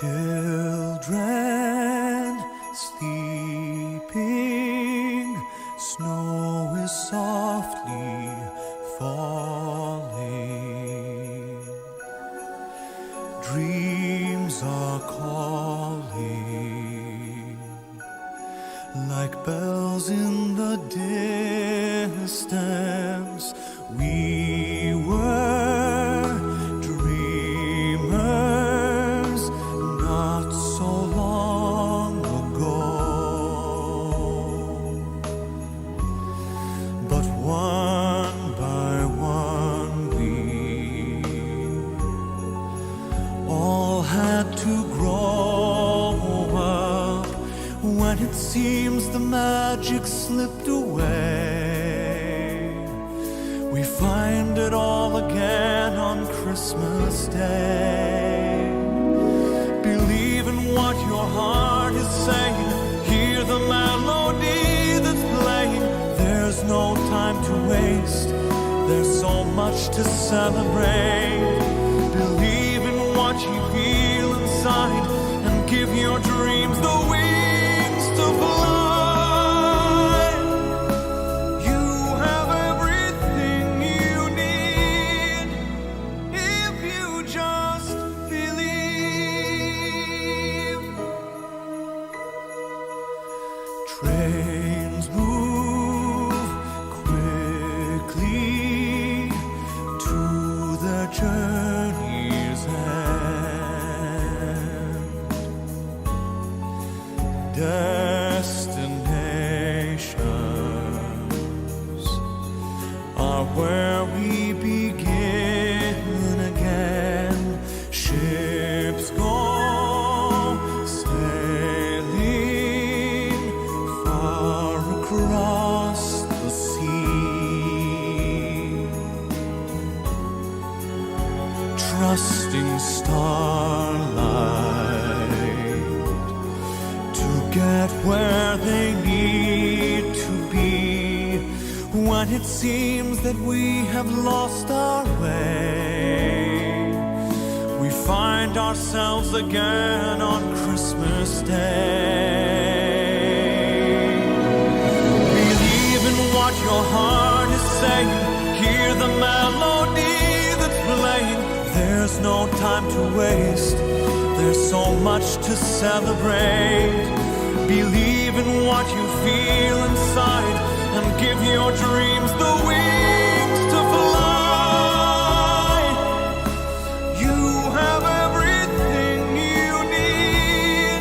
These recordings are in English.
Children sleeping, snow is softly falling. Dreams are calling like bells in the distance. We were dreamers not so long ago, but one by one we all had to grow up. When it seems the magic slipped away, we find it all again on Christmas Day. Believe in what your heart is saying. Hear the melody that's playing. There's no time to waste. There's so much to celebrate. Believe in what you feel inside and give your dreams the wings to fly. You have everything you need if you just believe. Trains move quickly to their journey's end. Destinations are where we begin again. Ships go sailing far across the sea, trusting starlight to get where they need to be. When it seems that we have lost our way, we find ourselves again on Christmas Day. Believe in what your heart is saying. Hear the melody that's playing. There's no time to waste. There's so much to celebrate. Believe in what you feel inside and give your dreams the wings to fly. You have everything you need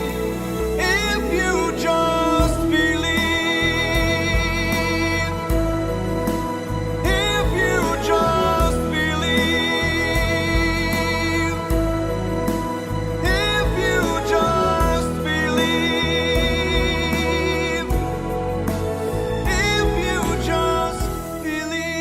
if you just believe. If you just believe. If you just believe. If you just believe.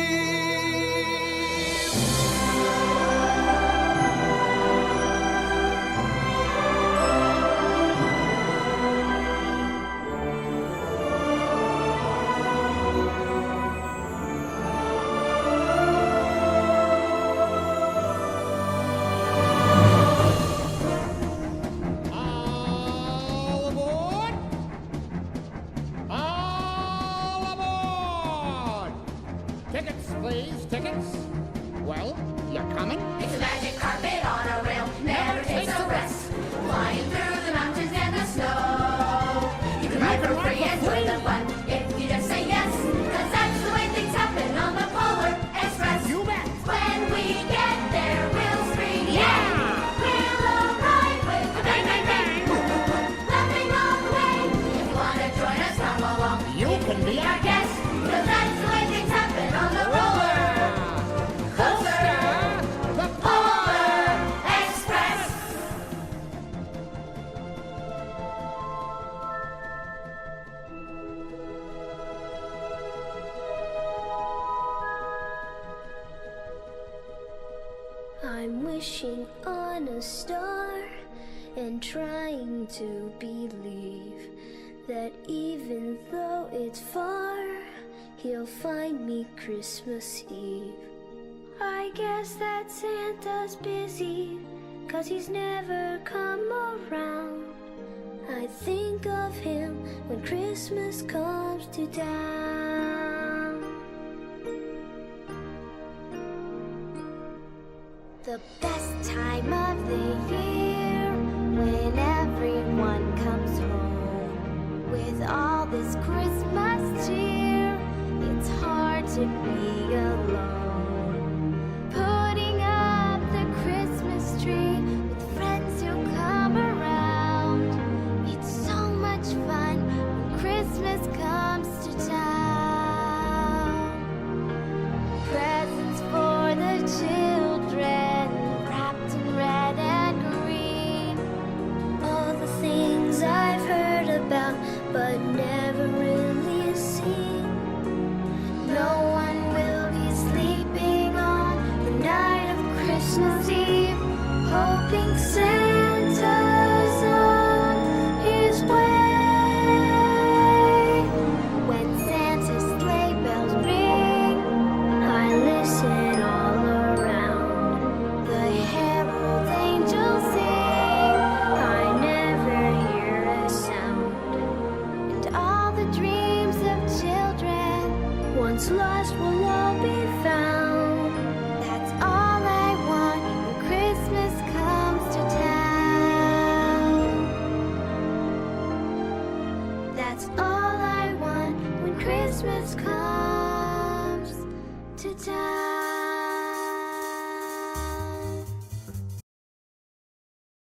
All aboard! All aboard! Tickets, please, tickets. Well, you coming? It's a magic carpet on a rail, never takes a rest. Flying through the mountains and the snow. You can ride for free and join the fun if you just say yes. 'Cause that's the way things happen on the Polar Express. You bet. When we get there, we'll scream, yeah! We'll arrive with a bang, bang, bang! Laughing all the way. If you want to join us, come along. You can be Be our guest, 'cause that's the way things happen on the roller coaster. the Polar Express. I'm wishing on a star and trying to believe that even though it's far, he'll find me Christmas Eve. I guess that Santa's busy, 'cause he's never come around. I think of him when Christmas comes to town. The best time of the year, when everyone comes home with all this Christmas cheer. It's hard to be alone, putting up the Christmas tree with friends who come around. It's so much fun when Christmas comes to town. Presents for the children, wrapped in red and green. All the things I've heard about but never really seen. No one will be sleeping on the night of Christmas Eve, hoping Santa's on his way. When Santa's sleigh bells ring, I listen all around. The herald angels sing, I never hear a sound. And all the dreams of children, once lost, will all be found. That's all I want when Christmas comes to town. That's all